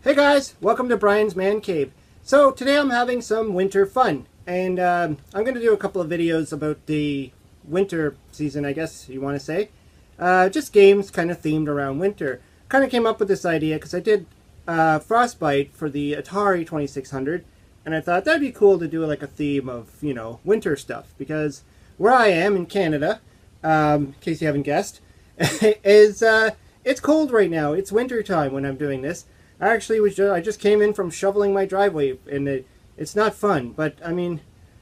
Hey guys, welcome to Brian's Man Cave. So today I'm having some winter fun, and I'm going to do a couple of videos about the winter season, I guess you want to say. Just games kind of themed around winter. Kind of came up with this idea because I did Frostbite for the Atari 2600, and I thought that'd be cool to do like a theme of, winter stuff, because where I am in Canada, in case you haven't guessed, is it's cold right now. It's winter time when I'm doing this. I just came in from shoveling my driveway, and it's not fun, but I mean,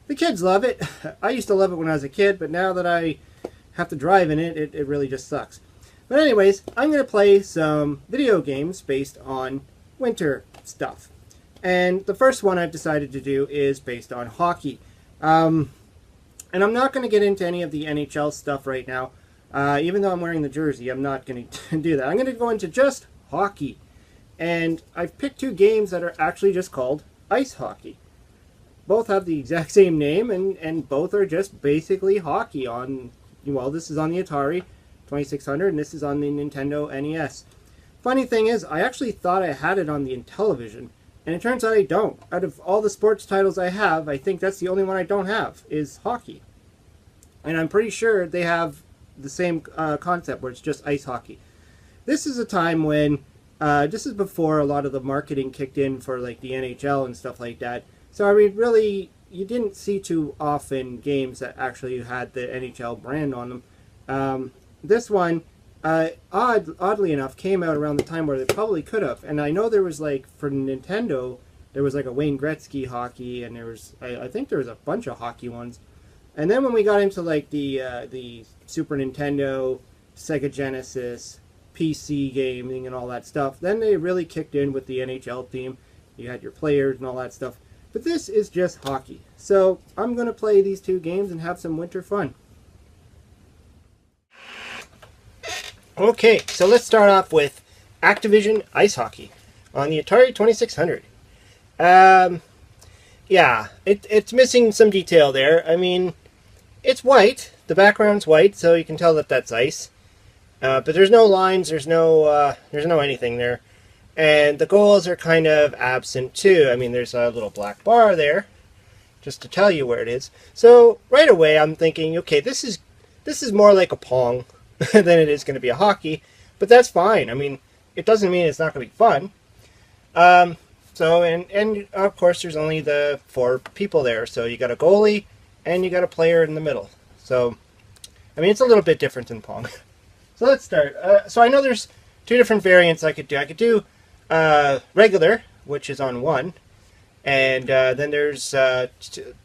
the kids love it. I used to love it when I was a kid, but now that I have to drive in it, it really just sucks. But anyways, I'm going to play some video games based on winter stuff. And the first one I've decided to do is based on hockey. And I'm not going to get into any of the NHL stuff right now. Even though I'm wearing the jersey, I'm not going to do that. I'm going to go into just hockey. And I've picked two games that are actually just called ice hockey. Both have the exact same name, and both are just basically hockey on, well, this is on the Atari 2600, and this is on the Nintendo NES. Funny thing is, I actually thought I had it on the Intellivision, and it turns out I don't. Out of all the sports titles I have, I think that's the only one I don't have, is hockey. And I'm pretty sure they have the same concept, where it's just ice hockey. This is a time when this is before a lot of the marketing kicked in for like the NHL and stuff like that. So I mean, really, you didn't see too often games that actually had the NHL brand on them. This one, oddly enough, came out around the time where they probably could have. And I know there was like, for Nintendo, there was like a Wayne Gretzky hockey, and there was, I think there was a bunch of hockey ones. And then when we got into like the Super Nintendo, Sega Genesis, PC gaming and all that stuff, then they really kicked in with the NHL theme. You had your players and all that stuff. But this is just hockey. So I'm going to play these two games and have some winter fun. Okay, so let's start off with Activision Ice Hockey on the Atari 2600. Yeah, it's missing some detail there. I mean, it's white. The background's white, so you can tell that that's ice. But there's no lines, there's no anything there. And the goals are kind of absent too. I mean, there's a little black bar there, just to tell you where it is. So right away I'm thinking, okay, this is more like a pong than it is going to be a hockey. But that's fine. I mean, it doesn't mean it's not going to be fun. And of course there's only the 4 people there. So you got a goalie and you got a player in the middle. So, I mean, it's a little bit different than pong. So let's start. So I know there's 2 different variants I could do. I could do regular, which is on 1, and then there's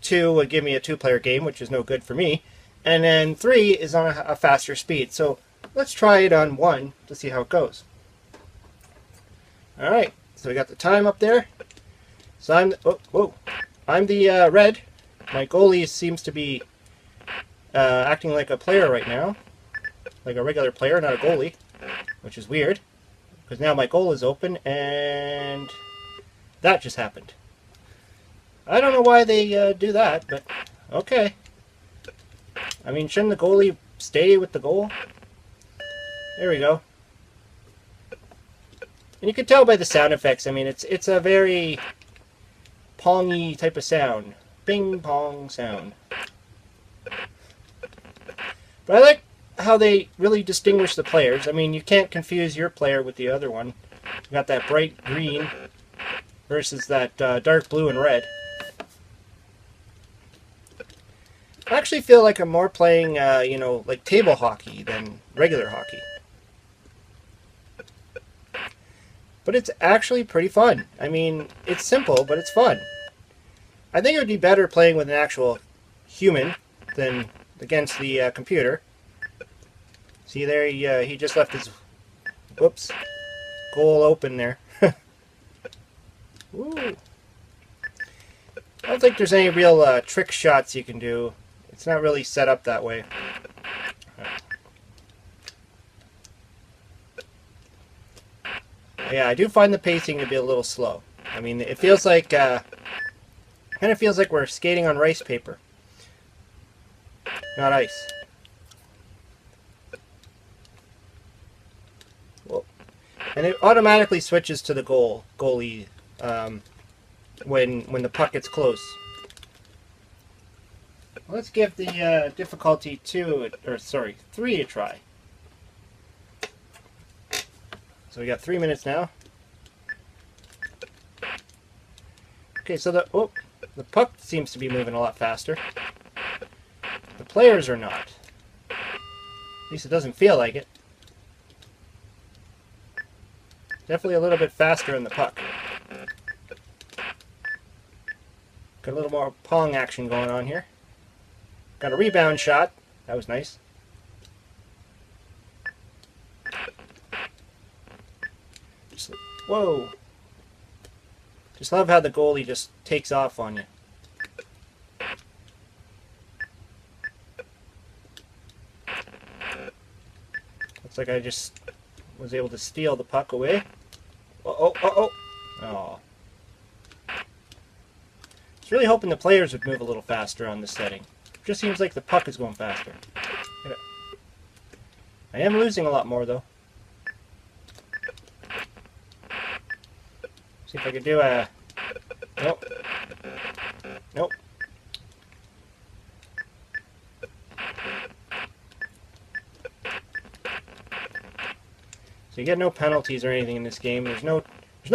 2 would give me a 2-player game, which is no good for me, and then 3 is on a faster speed. So let's try it on 1 to see how it goes. All right. So we got the time up there. So I'm the red. My goalie seems to be acting like a player right now. Like a regular player, not a goalie, which is weird, because now my goal is open, and that just happened. I don't know why they do that, but okay. I mean, shouldn't the goalie stay with the goal? There we go. And you can tell by the sound effects. I mean, it's a very pongy type of sound. Bing pong sound. But I like how they really distinguish the players. I mean, you can't confuse your player with the other one. You got that bright green versus that dark blue and red. I actually feel like I'm more playing, like table hockey than regular hockey. But it's actually pretty fun. I mean, it's simple, but it's fun. I think it would be better playing with an actual human than against the computer. See there, he just left his, whoops, goal open there. Ooh. I don't think there's any real trick shots you can do. It's not really set up that way. Yeah, I do find the pacing to be a little slow. I mean, it feels like, kind of feels like we're skating on rice paper, not ice. And it automatically switches to the goalie when the puck gets close. Let's give the difficulty 3 a try. So we got 3 minutes now. Okay, so the puck seems to be moving a lot faster. The players are not. At least it doesn't feel like it. Definitely a little bit faster in the puck. Got a little more pong action going on here. Got a rebound shot. That was nice. Whoa. Just love how the goalie just takes off on you. Looks like I just was able to steal the puck away. Oh. I was really hoping the players would move a little faster on this setting. It just seems like the puck is going faster. I am losing a lot more though. See if I can do a... Nope. Nope. So you get no penalties or anything in this game. There's no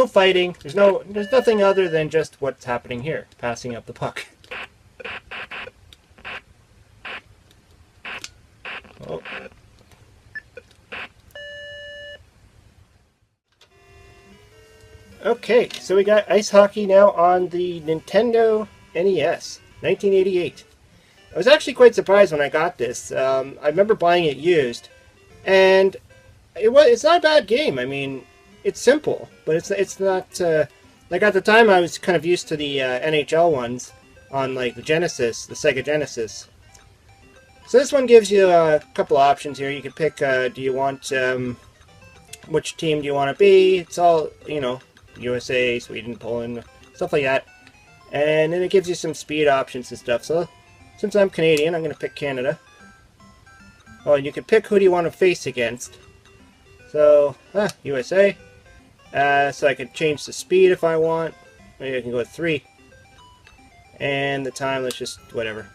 fighting. There's nothing other than just what's happening here, passing up the puck. Oh. Okay, so we got ice hockey now on the Nintendo NES, 1988. I was actually quite surprised when I got this. I remember buying it used, and it's not a bad game. I mean, it's simple, but it's not like at the time I was kind of used to the NHL ones on like the Genesis, the Sega Genesis. So this one gives you a couple of options here. You can pick, do you want which team do you want to be? It's all, you know, USA, Sweden, Poland, stuff like that. And then it gives you some speed options and stuff. So since I'm Canadian, I'm going to pick Canada. Oh, and you can pick who do you want to face against. So, USA. So I can change the speed if I want. Maybe I can go with 3. And the time, let's just, whatever.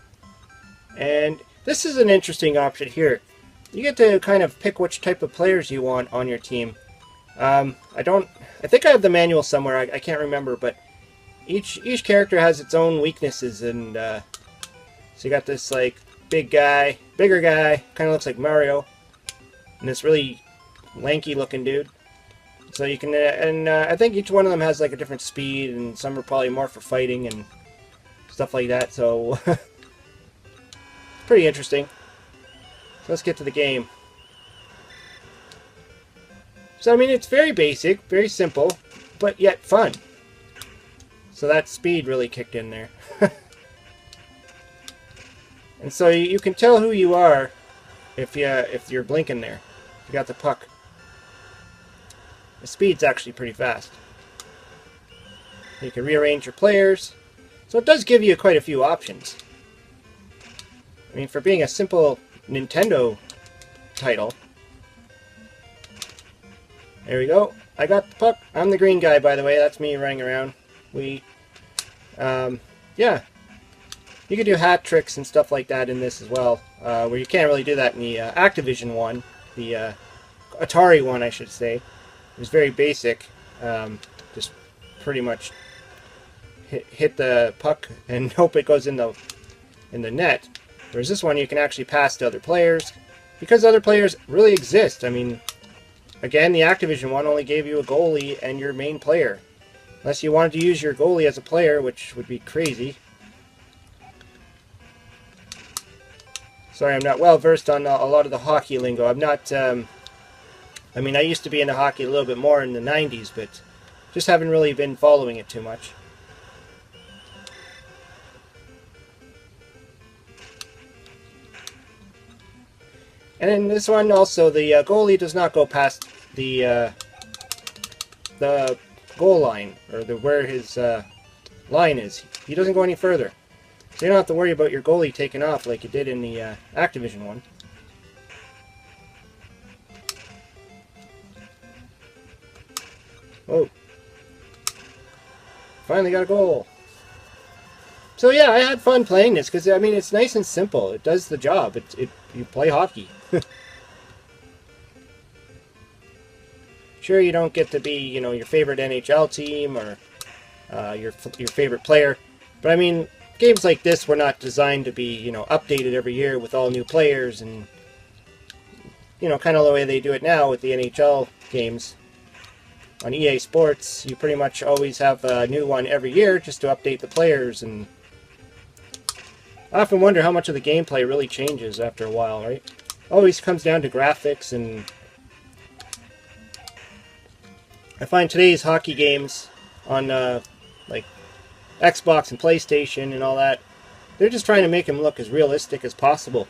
And this is an interesting option here. You get to kind of pick which type of players you want on your team. I think I have the manual somewhere. I can't remember, but each character has its own weaknesses, and so you got this like bigger guy, kind of looks like Mario, and this really lanky looking dude. So you can, I think each one of them has like a different speed, and some are probably more for fighting and stuff like that. So it's pretty interesting. So let's get to the game. So, I mean, it's very basic, very simple, but yet fun. So that speed really kicked in there. And so you can tell who you are if you're blinking there. You got the puck. The speed's actually pretty fast. You can rearrange your players. So it does give you quite a few options. I mean, for being a simple Nintendo title. There we go. I got the puck. I'm the green guy, by the way. That's me running around. Yeah. You can do hat tricks and stuff like that in this as well, where you can't really do that in the Activision one, the Atari one, I should say. It was very basic. Just pretty much hit the puck and hope it goes in the net. Whereas this one, you can actually pass to other players, because other players really exist. I mean, again, the Activision one only gave you a goalie and your main player. Unless you wanted to use your goalie as a player, which would be crazy. Sorry, I'm not well versed on a lot of the hockey lingo. I'm not, I mean, I used to be into hockey a little bit more in the 90s, but just haven't really been following it too much. And in this one also, the goalie does not go past the goal line, or where his line is. He doesn't go any further. So you don't have to worry about your goalie taking off like you did in the Activision one. Oh. Finally got a goal. So yeah, I had fun playing this because I mean it's nice and simple. It does the job. You play hockey. Sure, you don't get to be your favorite NHL team or your favorite player, but I mean games like this were not designed to be updated every year with all new players and kind of the way they do it now with the NHL games. On EA Sports, you pretty much always have a new one every year just to update the players, and I often wonder how much of the gameplay really changes after a while, right? Always comes down to graphics, and I find today's hockey games on like Xbox and PlayStation and all that, they're just trying to make them look as realistic as possible.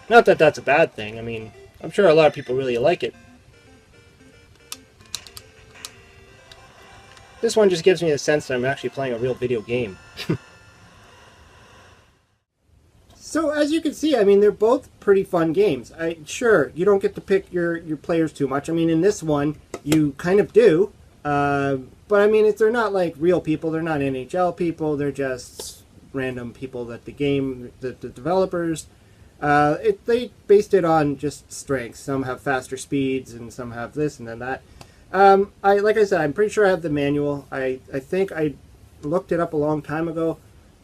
Not that that's a bad thing. I mean, I'm sure a lot of people really like it. This one just gives me the sense that I'm actually playing a real video game. So as you can see, I mean, they're both pretty fun games. Sure, you don't get to pick your players too much. I mean, in this one, you kind of do. But I mean, they're not like real people. They're not NHL people. They're just random people that the developers, they based it on just strengths. Some have faster speeds and some have this and then that. Like I said, I'm pretty sure I have the manual. I think I looked it up a long time ago.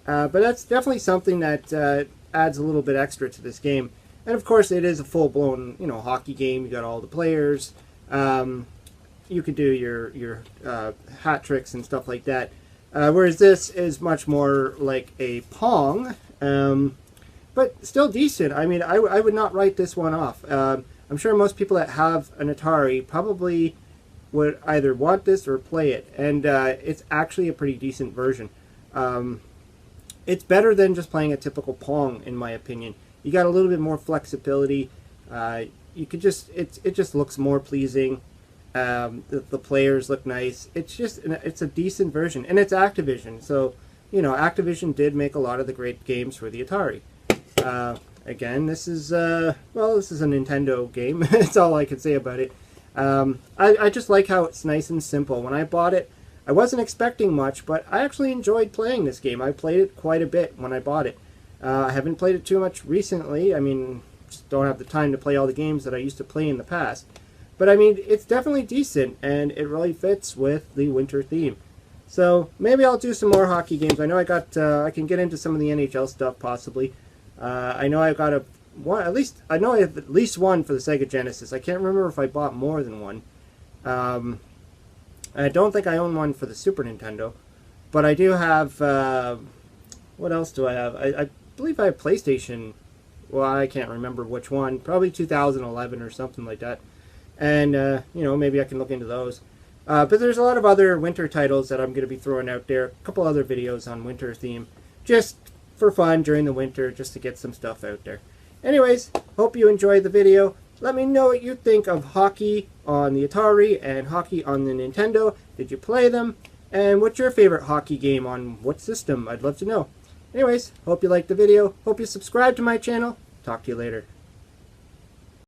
But that's definitely something that adds a little bit extra to this game. And of course, it is a full-blown, hockey game. You got all the players. You could do your hat tricks and stuff like that. Whereas this is much more like a Pong, but still decent. I mean, I would not write this one off. I'm sure most people that have an Atari probably would either want this or play it, and it's actually a pretty decent version. It's better than just playing a typical Pong, in my opinion. You got a little bit more flexibility. You could it just looks more pleasing. The players look nice. It's a decent version, and it's Activision. So Activision did make a lot of the great games for the Atari. Again, this is this is a Nintendo game. That's all I can say about it. I just like how it's nice and simple. When I bought it, I wasn't expecting much, but I actually enjoyed playing this game. I played it quite a bit when I bought it. I haven't played it too much recently. I mean, just don't have the time to play all the games that I used to play in the past. But I mean, it's definitely decent, and it really fits with the winter theme. So maybe I'll do some more hockey games. I know I can get into some of the NHL stuff possibly. I know I've got I know I have at least one for the Sega Genesis. I can't remember if I bought more than one. I don't think I own one for the Super Nintendo, but I do have. What else do I have? I believe I have PlayStation. Well, I can't remember which one. Probably 2011 or something like that. And maybe I can look into those. But there's a lot of other winter titles that I'm going to be throwing out there. A couple other videos on winter theme, just for fun during the winter, just to get some stuff out there. Anyways, hope you enjoyed the video. Let me know what you think of hockey on the Atari and hockey on the Nintendo. Did you play them? And what's your favorite hockey game on what system? I'd love to know. Anyways, hope you liked the video. Hope you subscribe to my channel. Talk to you later.